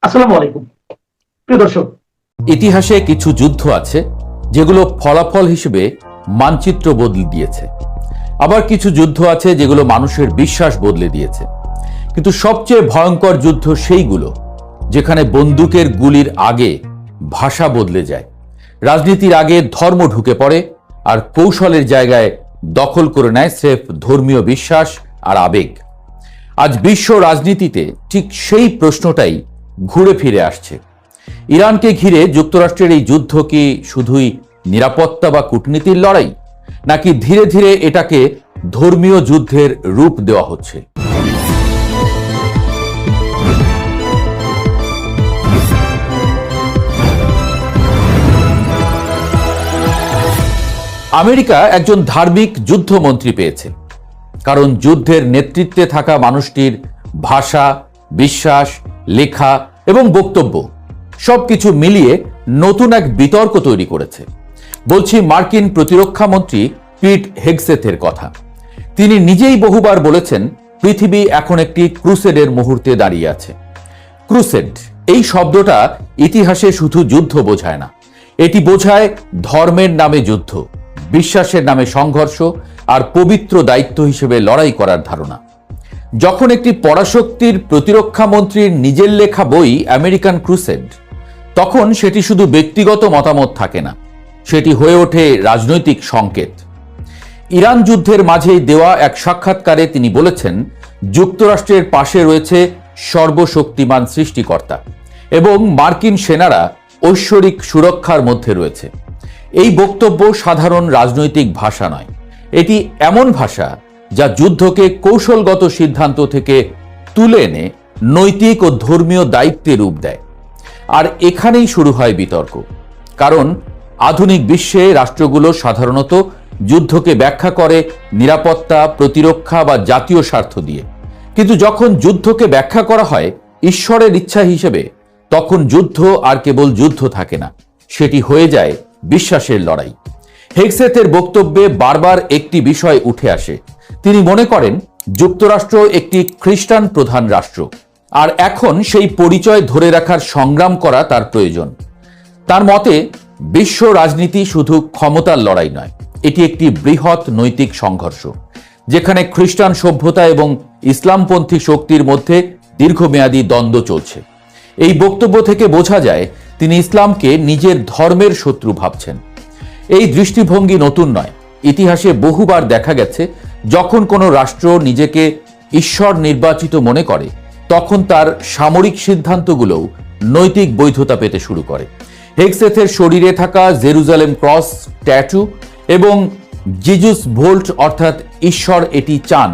আসসালামু আলাইকুম প্রিয় দর্শক। ইতিহাসে কিছু যুদ্ধ আছে যেগুলো ফলাফল হিসেবে মানচিত্র বদলে দিয়েছে, আবার কিছু যুদ্ধ আছে যেগুলো মানুষের বিশ্বাস বদলে দিয়েছে। কিন্তু সবচেয়ে ভয়ঙ্কর যুদ্ধ সেইগুলো যেখানে বন্দুকের গুলির আগে ভাষা বদলে যায়, রাজনীতির আগে ধর্ম ঢুকে পড়ে, আর কৌশলের জায়গায় দখল করে নেয় স্রেফ ধর্মীয় বিশ্বাস আর আবেগ। আজ বিশ্ব রাজনীতিতে ঠিক সেই প্রশ্নটাই ঘুরে ফিরে আসছে। ইরানকে ঘিরে যুক্তরাষ্ট্রের এই যুদ্ধ কি শুধুই নিরাপত্তা বা কূটনীতির লড়াই, নাকি ধীরে ধীরে এটাকে ধর্মীয় যুদ্ধের রূপ দেওয়া হচ্ছে? আমেরিকা একজন ধার্মিক যুদ্ধমন্ত্রী পেয়েছে, কারণ যুদ্ধের নেতৃত্বে থাকা মানুষটির ভাষা, বিশ্বাস, লেখা এবং বক্তব্য সবকিছু মিলিয়ে নতুন এক বিতর্ক তৈরি করেছে। বলছি মার্কিন প্রতিরক্ষা মন্ত্রী পিট হেগসেথের কথা। তিনি নিজেই বহুবার বলেছেন পৃথিবী এখন একটি ক্রুসেডের মুহূর্তে দাঁড়িয়ে আছে। ক্রুসেড এই শব্দটা ইতিহাসে শুধু যুদ্ধ বোঝায় না, এটি বোঝায় ধর্মের নামে যুদ্ধ, বিশ্বাসের নামে সংঘর্ষ আর পবিত্র দায়িত্ব হিসেবে লড়াই করার ধারণা। যখন একটি পরাশক্তির প্রতিরক্ষা মন্ত্রীর নিজের লেখা বই আমেরিকান ক্রুসেড, তখন সেটি শুধু ব্যক্তিগত মতামত থাকে না, সেটি হয়ে ওঠে রাজনৈতিক সংকেত। ইরান যুদ্ধের মাঝেই দেওয়া এক সাক্ষাৎকারে তিনি বলেছেন যুক্তরাষ্ট্রের পাশে রয়েছে সর্বশক্তিমান সৃষ্টিকর্তা এবং মার্কিন সেনারা ঐশ্বরিক সুরক্ষার মধ্যে রয়েছে। এই বক্তব্য সাধারণ রাজনৈতিক ভাষা নয়, এটি এমন ভাষা যা যুদ্ধকে কৌশলগত সিদ্ধান্ত থেকে তুলে এনে নৈতিক ও ধর্মীয় দায়িত্বে রূপ দেয়। আর এখানেই শুরু হয় বিতর্ক, কারণ আধুনিক বিশ্বে রাষ্ট্রগুলো সাধারণত যুদ্ধকে ব্যাখ্যা করে নিরাপত্তা, প্রতিরক্ষা বা জাতীয় স্বার্থ দিয়ে। কিন্তু যখন যুদ্ধকে ব্যাখ্যা করা হয় ঈশ্বরের ইচ্ছা হিসেবে, তখন যুদ্ধ আর কেবল যুদ্ধ থাকে না, সেটি হয়ে যায় বিশ্বাসের লড়াই। হেগসেথের বক্তব্যে বারবার একটি বিষয় উঠে আসে। তিনি মনে করেন যুক্তরাষ্ট্র একটি খ্রিস্টান প্রধান রাষ্ট্র, আর এখন সেই পরিচয় ধরে রাখার সংগ্রাম করা তার প্রয়োজন। তার মতে বিশ্ব রাজনীতি শুধু ক্ষমতার লড়াই নয়, এটি একটি বৃহৎ নৈতিক সংঘর্ষ, যেখানে খ্রিস্টান সভ্যতা এবং ইসলামপন্থী শক্তির মধ্যে দীর্ঘমেয়াদী দ্বন্দ্ব চলছে। এই বক্তব্য থেকে বোঝা যায় তিনি ইসলামকে নিজের ধর্মের শত্রু ভাবছেন। এই দৃষ্টিভঙ্গি নতুন নয়, ইতিহাসে বহুবার দেখা গেছে যখন কোনো রাষ্ট্র নিজেকে ঈশ্বর নির্বাচিত মনে করে, তখন তার সামরিক সিদ্ধান্তগুলোও নৈতিক বৈধতা পেতে শুরু করে। হেগসেথের শরীরে থাকা জেরুজালেম ক্রস ট্যাটু এবং জিজুস ভোল্ট অর্থাৎ ঈশ্বর এটি চান,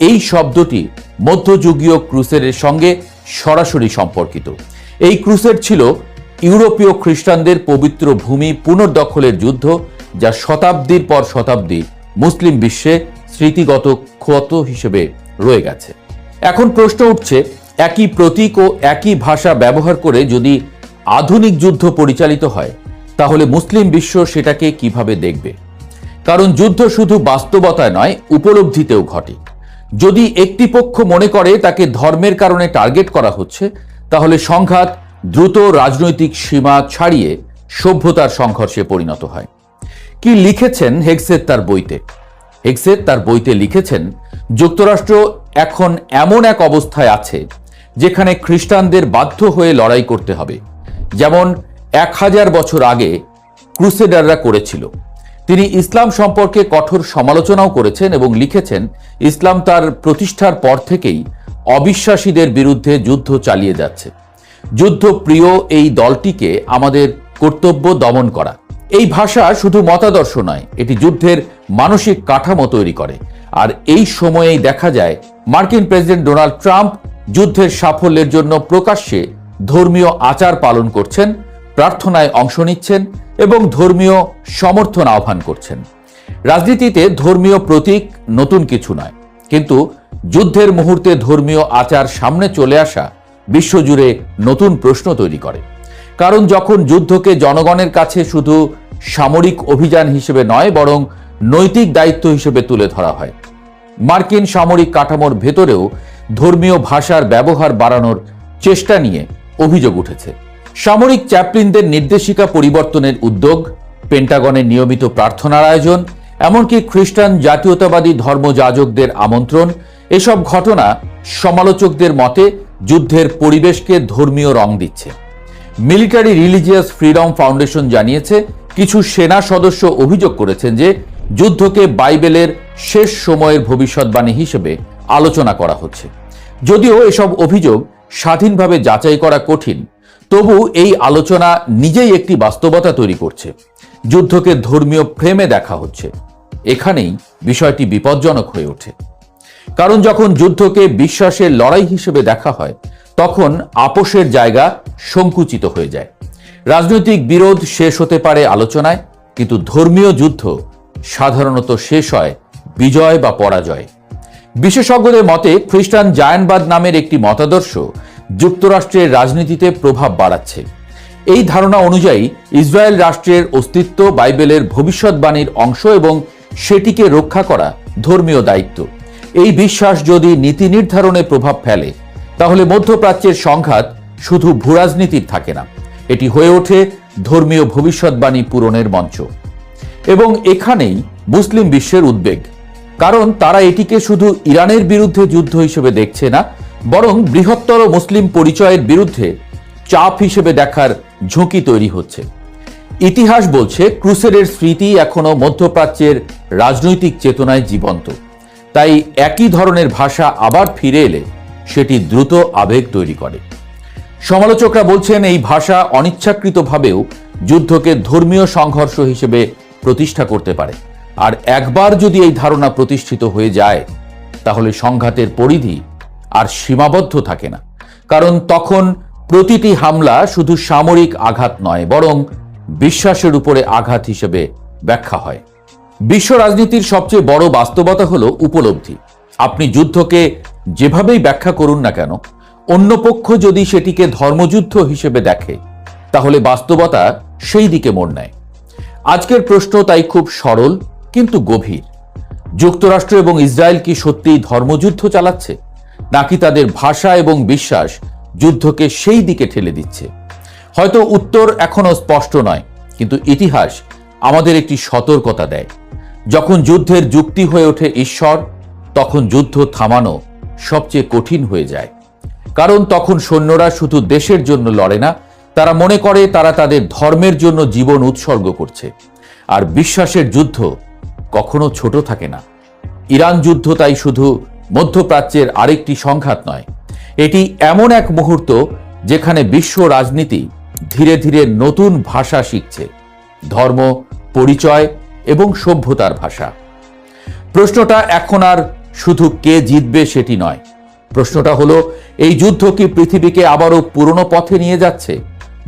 এই শব্দটি মধ্যযুগীয় ক্রুসেডের সঙ্গে সরাসরি সম্পর্কিত। এই ক্রুসেড ছিল ইউরোপীয় খ্রিস্টানদের পবিত্র ভূমি পুনর্দখলের যুদ্ধ, যা শতাব্দীর পর শতাব্দী মুসলিম বিশ্বে স্মৃতিগত ক্ষত হিসেবে রয়ে গেছে। এখন প্রশ্ন উঠছে, একই প্রতীক ও একই ভাষা ব্যবহার করে যদি আধুনিক যুদ্ধ পরিচালিত হয়, তাহলে মুসলিম বিশ্ব সেটাকে কিভাবে দেখবে? কারণ যুদ্ধ শুধু বাস্তবতায় নয়, উপলব্ধিতেও ঘটে। যদি একটি পক্ষ মনে করে তাকে ধর্মের কারণে টার্গেট করা হচ্ছে, তাহলে সংঘাত দ্রুত রাজনৈতিক সীমা ছাড়িয়ে সভ্যতার সংঘর্ষে পরিণত হয়। কি লিখেছেন হেগসেথ তার বইতে? হেগসেথ তার বইতে লিখেছেন যুক্তরাষ্ট্র এখন এমন এক অবস্থায় আছে যেখানে খ্রিস্টানদের বাধ্য হয়ে লড়াই করতে হবে, যেমন 1000 বছর আগে ক্রুসেডাররা করেছিল। তিনি ইসলাম সম্পর্কে কঠোর সমালোচনাও করেছেন এবং লিখেছেন ইসলাম তার প্রতিষ্ঠার পর থেকেই অবিশ্বাসীদের বিরুদ্ধে যুদ্ধ চালিয়ে যাচ্ছে। যুদ্ধপ্রিয় এই দলটিকে আমাদের কর্তব্য দমন করা। এই ভাষা শুধু মতাদর্শ নয়, এটি যুদ্ধের মানসিক কাঠামো তৈরি করে। আর এই সময়েই দেখা যায় মার্কিন প্রেসিডেন্ট ডোনাল্ড ট্রাম্প যুদ্ধের সাফল্যের জন্য প্রকাশ্যে ধর্মীয় আচার পালন করছেন, প্রার্থনায় অংশ নিচ্ছেন এবং ধর্মীয় সমর্থন আহ্বান করছেন। রাজনীতিতে ধর্মীয় প্রতীক নতুন কিছু নয়, কিন্তু যুদ্ধের মুহূর্তে ধর্মীয় আচার সামনে চলে আসা বিশ্বজুড়ে নতুন প্রশ্ন তৈরি করে। কারণ যখন যুদ্ধকে জনগণের কাছে শুধু সামরিক অভিযান হিসেবে নয়, বরং নৈতিক দায়িত্ব হিসেবে তুলে ধরা হয়, মার্কিন সামরিক কাঠামোর ভেতরেও ধর্মীয় ভাষার ব্যবহার বাড়ানোর চেষ্টা নিয়ে অভিযোগ উঠেছে। সামরিক চ্যাপলিনদের নির্দেশিকা পরিবর্তনের উদ্যোগ, পেন্টাগনের নিয়মিত প্রার্থনার আয়োজন, এমনকি খ্রিস্টান জাতীয়তাবাদী ধর্মযাজকদের আমন্ত্রণ, এসব ঘটনা সমালোচকদের মতে যুদ্ধের পরিবেশকে ধর্মীয় রং দিচ্ছে। মিলিটারি রিলিজিয়াস ফ্রিডম ফাউন্ডেশন জানিয়েছে, কিছু সেনা সদস্য অভিযোগ করেছেন যে যুদ্ধকে বাইবেলের শেষ সময়ের ভবিষ্যৎবাণী হিসেবে আলোচনা করা হচ্ছে। যদিও এসব অভিযোগ স্বাধীনভাবে যাচাই করা কঠিন, তবু এই আলোচনা নিজেই একটি বাস্তবতা তৈরি করছে। যুদ্ধকে ধর্মীয় ফ্রেমে দেখা হচ্ছে। এখানেই বিষয়টি বিপজ্জনক হয়ে ওঠে। কারণ যখন যুদ্ধকে বিশ্বাসের লড়াই হিসেবে দেখা হয়, তখন আপোষের জায়গা সংকুচিত হয়ে যায়। রাজনৈতিক বিরোধ শেষ হতে পারে আলোচনায়, কিন্তু ধর্মীয় যুদ্ধ সাধারণত শেষ হয় বিজয় বা পরাজয়। বিশেষজ্ঞদের মতে খ্রিস্টান জায়নবাদ নামের একটি মতাদর্শ যুক্তরাষ্ট্রের রাজনীতিতে প্রভাব বাড়াচ্ছে। এই ধারণা অনুযায়ী ইসরায়েল রাষ্ট্রের অস্তিত্ব বাইবেলের ভবিষ্যৎবাণীর অংশ এবং সেটিকে রক্ষা করা ধর্মীয় দায়িত্ব। এই বিশ্বাস যদি নীতি নির্ধারণে প্রভাব ফেলে, তাহলে মধ্যপ্রাচ্যের সংঘাত শুধু ভূরাজনীতির থাকে না, এটি হয়ে ওঠে ধর্মীয় ভবিষ্যৎবাণী পূরণের মঞ্চ। এবং এখানেই মুসলিম বিশ্বের উদ্বেগ, কারণ তারা এটিকে শুধু ইরানের বিরুদ্ধে যুদ্ধ হিসেবে দেখছে না, বরং বৃহত্তর মুসলিম পরিচয়ের বিরুদ্ধে চাপ হিসেবে দেখার ঝুঁকি তৈরি হচ্ছে। ইতিহাস বলছে ক্রুসেডের স্মৃতি এখনো মধ্যপ্রাচ্যের রাজনৈতিক চেতনায় জীবন্ত। তাই একই ধরনের ভাষা আবার ফিরে এলে সেটি দ্রুত আবেগ তৈরি করে। সমালোচকরা বলছেন এই ভাষা অনিচ্ছাকৃতভাবেও যুদ্ধকে ধর্মীয় সংঘর্ষ হিসেবে প্রতিষ্ঠা করতে পারে। আর একবার যদি এই ধারণা প্রতিষ্ঠিত হয়ে যায়, তাহলে সংঘাতের পরিধি আর সীমাবদ্ধ থাকে না। কারণ তখন প্রতিটি হামলা শুধু সামরিক আঘাত নয়, বরং বিশ্বাসের উপরে আঘাত হিসেবে ব্যাখ্যা হয়। বিশ্ব রাজনীতির সবচেয়ে বড় বাস্তবতা হলো উপলব্ধি। আপনি যুদ্ধকে যেভাবেই ব্যাখ্যা করুন না কেন, অন্য পক্ষ যদি সেটিকে ধর্মযুদ্ধ হিসেবে দেখে, তাহলে বাস্তবতা সেই দিকে মোড় নেয়। আজকের প্রশ্ন তাই খুব সরল কিন্তু গভীর। যুক্তরাষ্ট্র এবং ইসরায়েল কি সত্যিই ধর্মযুদ্ধ চালাচ্ছে, নাকি তাদের ভাষা এবং বিশ্বাস যুদ্ধকে সেই দিকে ঠেলে দিচ্ছে? হয়তো উত্তর এখনো স্পষ্ট নয়, কিন্তু ইতিহাস আমাদের একটি সতর্কতা দেয়। যখন যুদ্ধের যুক্তি হয়ে ওঠে ঈশ্বর, তখন যুদ্ধ থামানো সবচেয়ে কঠিন হয়ে যায়। কারণ তখন সৈন্যরা শুধু দেশের জন্য লড়ে না, তারা মনে করে তারা তাদের ধর্মের জন্য জীবন উৎসর্গ করছে। আর বিশ্বাসের যুদ্ধ কখনো ছোট থাকে না। ইরান যুদ্ধ তাই শুধু মধ্যপ্রাচ্যের আরেকটি সংঘাত নয়, এটি এমন এক মুহূর্ত যেখানে বিশ্ব রাজনীতি ধীরে ধীরে নতুন ভাষা শিখছে, ধর্ম, পরিচয় এবং সভ্যতার ভাষা। প্রশ্নটা এখন আর শুধু কে জিতবে সেটি নয়, প্রশ্নটা হলো এই যুদ্ধ কি পৃথিবীকে আবারও পুরনো পথে নিয়ে যাচ্ছে,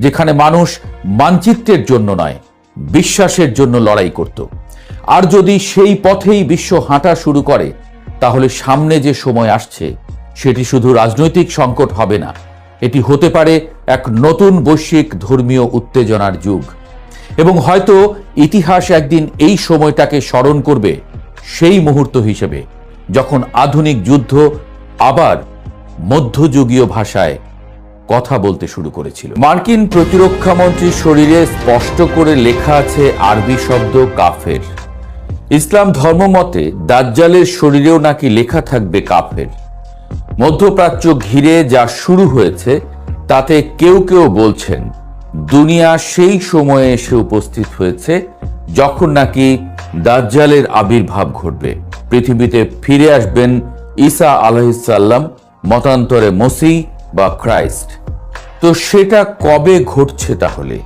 যেখানে মানুষ মানচিত্রের জন্য নয়, বিশ্বাসের জন্য লড়াই করত। আর যদি সেই পথেই বিশ্ব হাঁটা শুরু করে, তাহলে সামনে যে সময় আসছে সেটি শুধু রাজনৈতিক সংকট হবে না, এটি হতে পারে এক নতুন বৈশ্বিক ধর্মীয় উত্তেজনার যুগ। এবং হয়তো ইতিহাস একদিন এই সময়টাকে স্মরণ করবে সেই মুহূর্ত হিসেবে, যখন আধুনিক যুদ্ধ আবার মধ্যযুগীয় ভাষায় কথা বলতে শুরু করেছিল। মার্কিন প্রতিরক্ষা মন্ত্রীর শরীরে স্পষ্ট করে লেখা আছে আরবি শব্দ কাফের। ইসলাম ধর্ম মতে দাজ্জালের শরীরেও নাকি লেখা থাকবে কাফের। মধ্যপ্রাচ্য ঘিরে যা শুরু হয়েছে, তাতে কেউ কেউ বলছেন দুনিয়া সেই সময়ে এসে উপস্থিত হয়েছে যখন নাকি দাজ্জালের আবির্ভাব ঘটবে। পৃথিবীতে ফিরে আসবেন ঈসা আলাইহিস সালাম, মতান্তরে মসিহ বা খ্রাইস্ট। তো সেটা কবে ঘটছে তাহলে?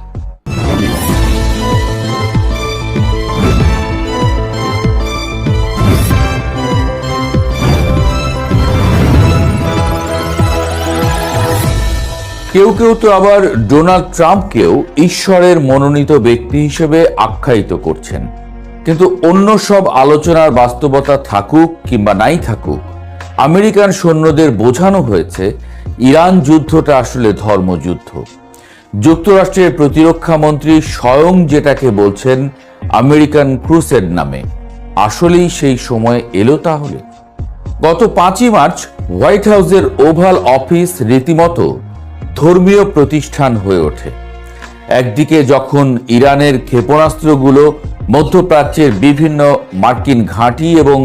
কেউ কেউ তো আবার ডোনাল্ড ট্রাম্পকেও ঈশ্বরের মনোনীত ব্যক্তি হিসেবে আখ্যায়িত করছেন। কিন্তু অন্য সব আলোচনার বাস্তবতা থাকুক কিংবা নাই থাকুক, আমেরিকান সৈন্যদের বোঝানো হয়েছে ইরান যুদ্ধটা আসলে ধর্মযুদ্ধ। যুক্তরাষ্ট্রের প্রতিরক্ষা মন্ত্রী স্বয়ং যেটাকে বলছেন আমেরিকান ক্রুসেড নামে, আসলেই সেই সময় এলো তাহলে? গত 5ই মার্চ হোয়াইট হাউসের ওভাল অফিস রীতিমতো ধর্মীয় প্রতিষ্ঠান হয়ে ওঠে। একদিকে যখন ইরানের ক্ষেপণাস্ত্রগুলো মধ্যপ্রাচ্যের বিভিন্ন মার্কিন ঘাঁটি এবং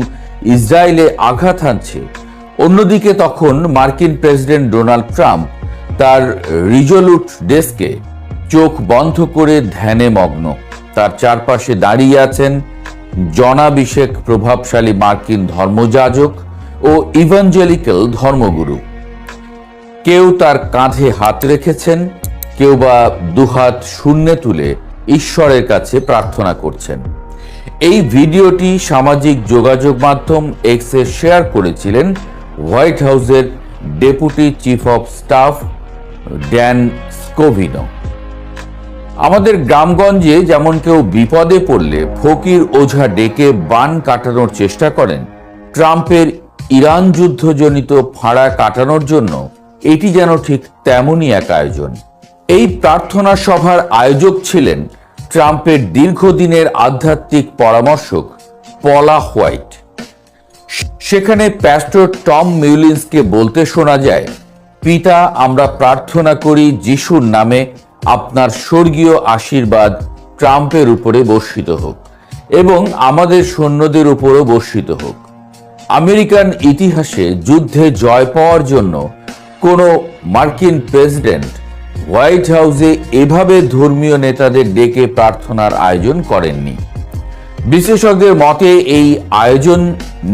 ইসরায়েলে আঘাত হানছে, অন্যদিকে তখন মার্কিন প্রেসিডেন্ট ডোনাল্ড ট্রাম্প তার রিজোলুট ডেস্কে চোখ বন্ধ করে ধ্যানে মগ্ন। তার চারপাশে দাঁড়িয়ে আছেন জনাবিষেক প্রভাবশালী মার্কিন ধর্মযাজক ও ইভাঞ্জেলিক্যাল ধর্মগুরু। কেউ তার কাঁধে হাত রেখেছেন, কেউ বা দুহাত শূন্যে তুলে ঈশ্বরের কাছে প্রার্থনা করছেন। এই ভিডিওটি সামাজিক যোগাযোগ মাধ্যম এক্সে শেয়ার করেছিলেন হোয়াইট হাউসের deputy chief of staff Dan Scavino. আমাদের গ্রামগঞ্জে যেমন কেউ বিপদে পড়লে ফকির ওঝা ডেকে বান কাটানোর চেষ্টা করেন, ট্রাম্পের ইরান যুদ্ধজনিত ফাঁড়া কাটানোর জন্য এটি যেন ঠিক তেমনই এক আয়োজন। এই প্রার্থনা সভার আয়োজক ছিলেন ট্রাম্পের দীর্ঘদিনের আধ্যাত্মিক পরামর্শক পলা হোয়াইট। সেখানে প্যাস্টর টম মিউলিন্সকে বলতে শোনা যায়, পিতা, আমরা প্রার্থনা করি যিশুর নামে আপনার স্বর্গীয় আশীর্বাদ ট্রাম্পের উপরে বর্ষিত হোক এবং আমাদের সৈন্যদের উপরও বর্ষিত হোক। আমেরিকান ইতিহাসে যুদ্ধে জয় পাওয়ার জন্য কোনো মার্কিন প্রেসিডেন্ট হোয়াইট হাউসে এভাবে ধর্মীয় নেতাদের ডেকে প্রার্থনার আয়োজন করেননি। বিশেষজ্ঞদের মতে এই আয়োজন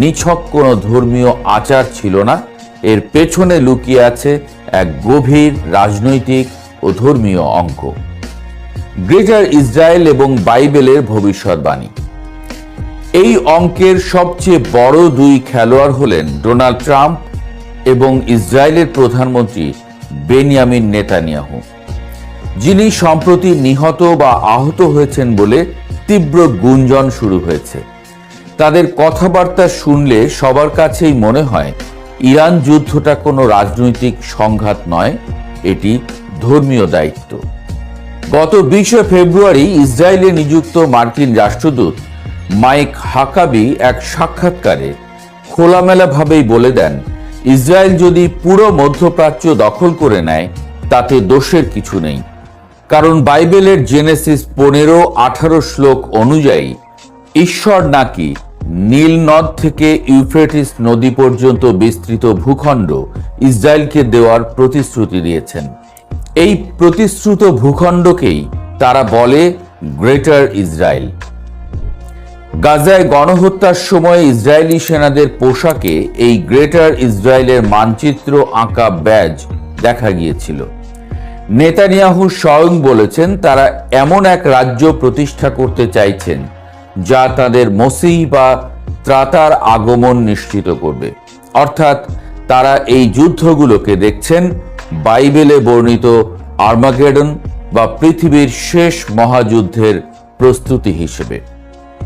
নিছক কোনো ধর্মীয় আচার ছিল না, এর পেছনে লুকিয়ে আছে এক গভীর রাজনৈতিক ও ধর্মীয় অঙ্ক। গ্রেটার ইসরায়েল এবং বাইবেলের ভবিষ্যৎবাণী। এই অঙ্কের সবচেয়ে বড় দুই খেলোয়াড় হলেন ডোনাল্ড ট্রাম্প এবং ইসরায়েলের প্রধানমন্ত্রী বেনিয়ামিন নেতানিয়াহু, যিনি সম্প্রতি নিহত বা আহত হয়েছেন বলে তীব্র গুঞ্জন শুরু হয়েছে। তাদের কথাবার্তা শুনলে সবার কাছেই মনে হয় ইরান যুদ্ধটা কোনো রাজনৈতিক সংঘাত নয়, এটি ধর্মীয় দায়িত্ব। গত 20 ফেব্রুয়ারি ইসরায়েলে নিযুক্ত মার্কিন রাষ্ট্রদূত মাইক হাকাবি এক সাক্ষাৎকারে খোলামেলাভাবেই বলে দেন, ইসরায়েল যদি পুরো মধ্যপ্রাচ্য দখল করে নেয় তাতে দোষের কিছু নেই, কারণ বাইবেলের জেনেসিস 15-18 শ্লোক অনুযায়ী ঈশ্বর নাকি নীল নদ থেকে ইউফ্রেটিস নদী পর্যন্ত বিস্তৃত ভূখণ্ড ইসরায়েলকে দেওয়ার প্রতিশ্রুতি দিয়েছেন। এই প্রতিশ্রুত ভূখণ্ডকেই তারা বলে গ্রেটার ইসরায়েল। গাজায় গণহত্যার সময় ইসরায়েলি সেনাদের পোশাকে এই গ্রেটার ইসরায়েলের মানচিত্র আঁকা ব্যাজ দেখা গিয়েছিল। নেতানিয়াহু স্বয়ং বলেছেন তারা এমন এক রাজ্য প্রতিষ্ঠা করতে চাইছেন যা তাদের মসিহ বা ত্রাতার আগমন নিশ্চিত করবে। অর্থাৎ তারা এই যুদ্ধগুলোকে দেখছেন বাইবেলে বর্ণিত আর্মাগেডন বা পৃথিবীর শেষ মহাযুদ্ধের প্রস্তুতি হিসেবে।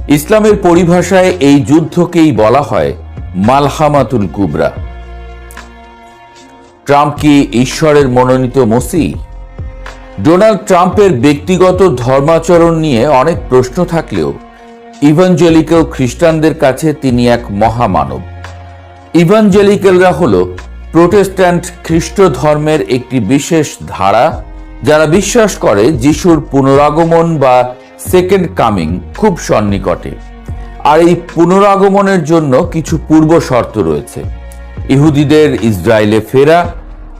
ইসলামের পরিভাষায় এই যুদ্ধকেই বলা হয় মালহামাতুল কুবরা। ট্রাম্প কি ঈশ্বরের মনোনীত মসিহ? ডোনাল্ড ট্রাম্পের ব্যক্তিগত ধর্মাচরণ নিয়ে অনেক প্রশ্ন থাকলেও ইভাঞ্জেলিক্যাল খ্রিস্টানদের কাছে তিনি এক মহামানব। ইভাঞ্জেলিক্যালরা হল প্রোটেস্ট্যান্ট খ্রিস্ট ধর্মের একটি বিশেষ ধারা, যারা বিশ্বাস করে যিশুর পুনরাগমন বা সেকেন্ড কামিং খুব সন্নিকটে। আর এই পুনরাগমনের জন্য কিছু পূর্ব শর্ত রয়েছে। ইহুদিদের ইসরায়েলে ফেরা,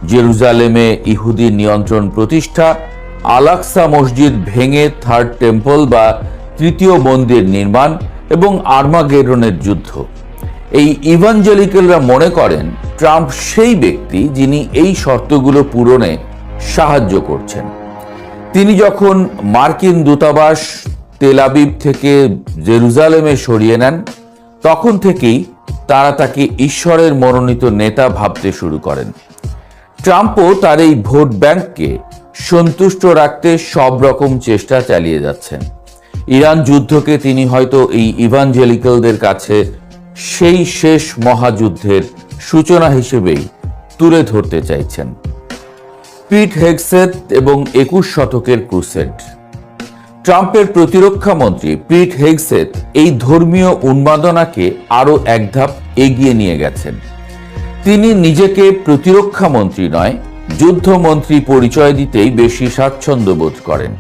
জেরুজালেমে ইহুদি নিয়ন্ত্রণ প্রতিষ্ঠা, আল-আকসা মসজিদ ভেঙে থার্ড টেম্পল বা তৃতীয় মন্দির নির্মাণ এবং আর্মাগেডনের যুদ্ধ। এই ইভাঞ্জেলিক্যালরা মনে করেন ট্রাম্প সেই ব্যক্তি যিনি এই শর্তগুলো পূরণে সাহায্য করছেন। তিনি যখন মার্কিন দূতাবাস তেল আবিব থেকে জেরুজালেমে সরিয়ে নেন, তখন থেকেই তারা তাকে ঈশ্বরের মনোনীত নেতা ভাবতে শুরু করেন। ট্রাম্পও তার এই ভোট ব্যাংককে সন্তুষ্ট রাখতে সব রকম চেষ্টা চালিয়ে যাচ্ছেন। ইরান যুদ্ধকে তিনি হয়তো এই ইভাঞ্জেলিক্যালদের কাছে সেই শেষ মহাযুদ্ধের সূচনা হিসেবেই তুলে ধরতে চাইছেন। পিট হেগসেথ এবং 21 শতকের ক্রুসেড। ট্রাম্পের প্রতিরক্ষা মন্ত্রী পিট হেগসেথ এই ধর্মীয় উন্মাদনাকে আরও এক ধাপ এগিয়ে নিয়ে গেছেন। তিনি নিজেকে প্রতিরক্ষা মন্ত্রী নয়, যুদ্ধমন্ত্রী পরিচয় দিতেই বেশি স্বাচ্ছন্দ্য বোধ করেন।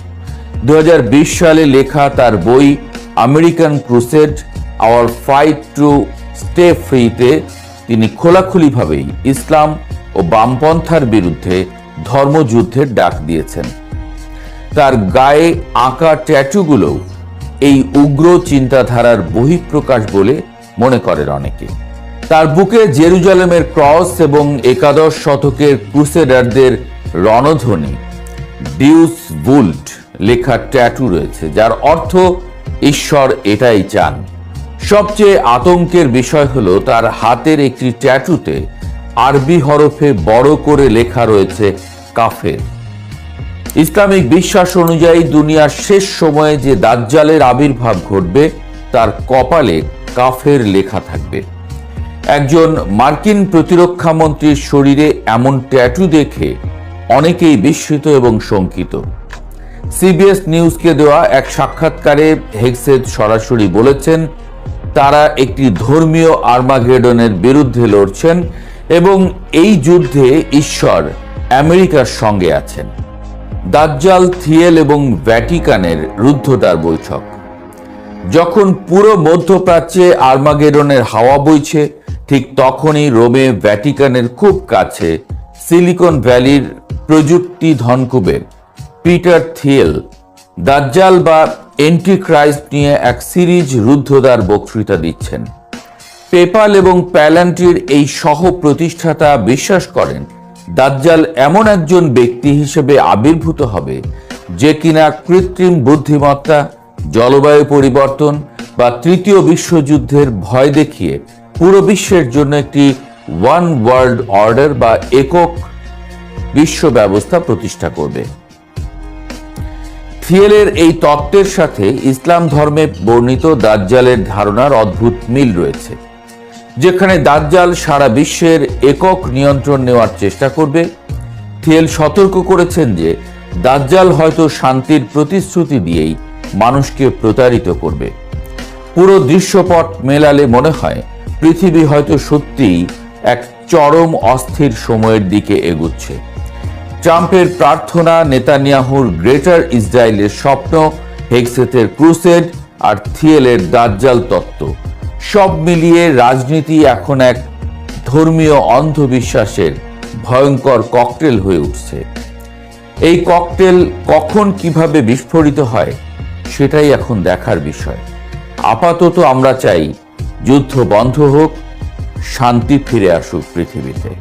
2020 সালে লেখা তার বই American crusade our fight to stay ফ্রিতে তিনি খোলাখুলিভাবেই ইসলাম ও বামপন্থার বিরুদ্ধে ধর্মযুদ্ধের ডাক দিয়েছেন। তার গায়ে আঁকা ট্যাটুগুলো এই উগ্র চিন্তাধারার বহিঃপ্রকাশ বলে মনে করেন অনেকে। তার বুকে জেরুজালেমের ক্রস এবং একাদশ শতকের ক্রুসেডারদের রণধ্বনি ডিউস বুল্ট লেখা ট্যাটু রয়েছে, যার অর্থ ঈশ্বর এটাই চান। সবচেয়ে আতঙ্কের বিষয় হলো তার হাতের একটি ট্যাটুতে আরবি হরফে বড় করে লেখা রয়েছে কাফের। ইসলামিক বিশ্বাস অনুযায়ী দুনিয়ার শেষ সময়ে যে দাজ্জালের আবির্ভাব ঘটবে তার কপালে কাফের লেখা থাকবে। একজন মার্কিন প্রতিরক্ষা মন্ত্রীর শরীরে এমন ট্যাটু দেখে অনেকেই বিস্মিত এবং শঙ্কিত। সিবিএস নিউজকে দেওয়া এক সাক্ষাৎকারে হেগসেথ সরাসরি বলেছেন তারা একটি ধর্মীয় আর্মাগেডনের বিরুদ্ধে লড়ছেন এবং এই যুদ্ধে ঈশ্বর আমেরিকার সঙ্গে আছেন। দাজ্জাল, থিয়েল এবং ভ্যাটিকানের রুদ্ধদ্বার বৈঠক। যখন পুরো মধ্যপ্রাচ্যে আর্মাগেডনের হাওয়া বইছে, ঠিক তখনই রোমে ভ্যাটিকানের খুব কাছে সিলিকন ভ্যালির প্রযুক্তি ধনকুবের পিটার থিয়েল দাজ্জাল বা এন্টিক্রাইস্ট নিয়ে এক সিরিজ রুদ্ধদ্বার বক্তৃতা দিচ্ছেন। পেপাল এবং প্যালান্টির এই সহ প্রতিষ্ঠাতা বিশ্বাস করেন দাজ্জাল এমন একজন ব্যক্তি হিসেবে আবির্ভূত হবে যে কিনা কৃত্রিম বুদ্ধিমত্তা, জলবায়ু পরিবর্তন বা তৃতীয় বিশ্বযুদ্ধের ভয় দেখিয়ে পুরো বিশ্বের জন্য একটি ওয়ান ওয়ার্ল্ড অর্ডার বা একক বিশ্ব ব্যবস্থা প্রতিষ্ঠা করবে। থিয়েলের এই তত্ত্বের সাথে ইসলাম ধর্মে বর্ণিত দাজ্জালের ধারণার অদ্ভুত মিল রয়েছে, যেখানে দাজ্জাল সারা বিশ্বের একক নিয়ন্ত্রণ নেওয়ার চেষ্টা করবে। থিয়েল সতর্ক করেছেন যে দাজ্জাল হয়তো শান্তির প্রতিশ্রুতি দিয়েই মানুষকে প্রতারিত করবে। পুরো দৃশ্যপট মেলালে মনে হয় পৃথিবী হয়তো সত্যিই এক চরম অস্থির সময়ের দিকে এগুচ্ছে। ট্রাম্পের প্রার্থনা, নেতানিয়াহুর গ্রেটার ইসরায়েলের স্বপ্ন, হেগসেথের ক্রুসেড আর থিয়েলের দাজ্জাল তত্ত্ব সব মিলিয়ে রাজনীতি এখন এক ধর্মীয় অন্ধবিশ্বাসের ভয়ঙ্কর ককটেল হয়ে উঠছে। এই ককটেল কখন কিভাবে বিস্ফোরিত হয় সেটাই এখন দেখার বিষয়। আপাতত আমরা চাই যুদ্ধ বন্ধ হোক, শান্তি ফিরে আসুক পৃথিবীতে।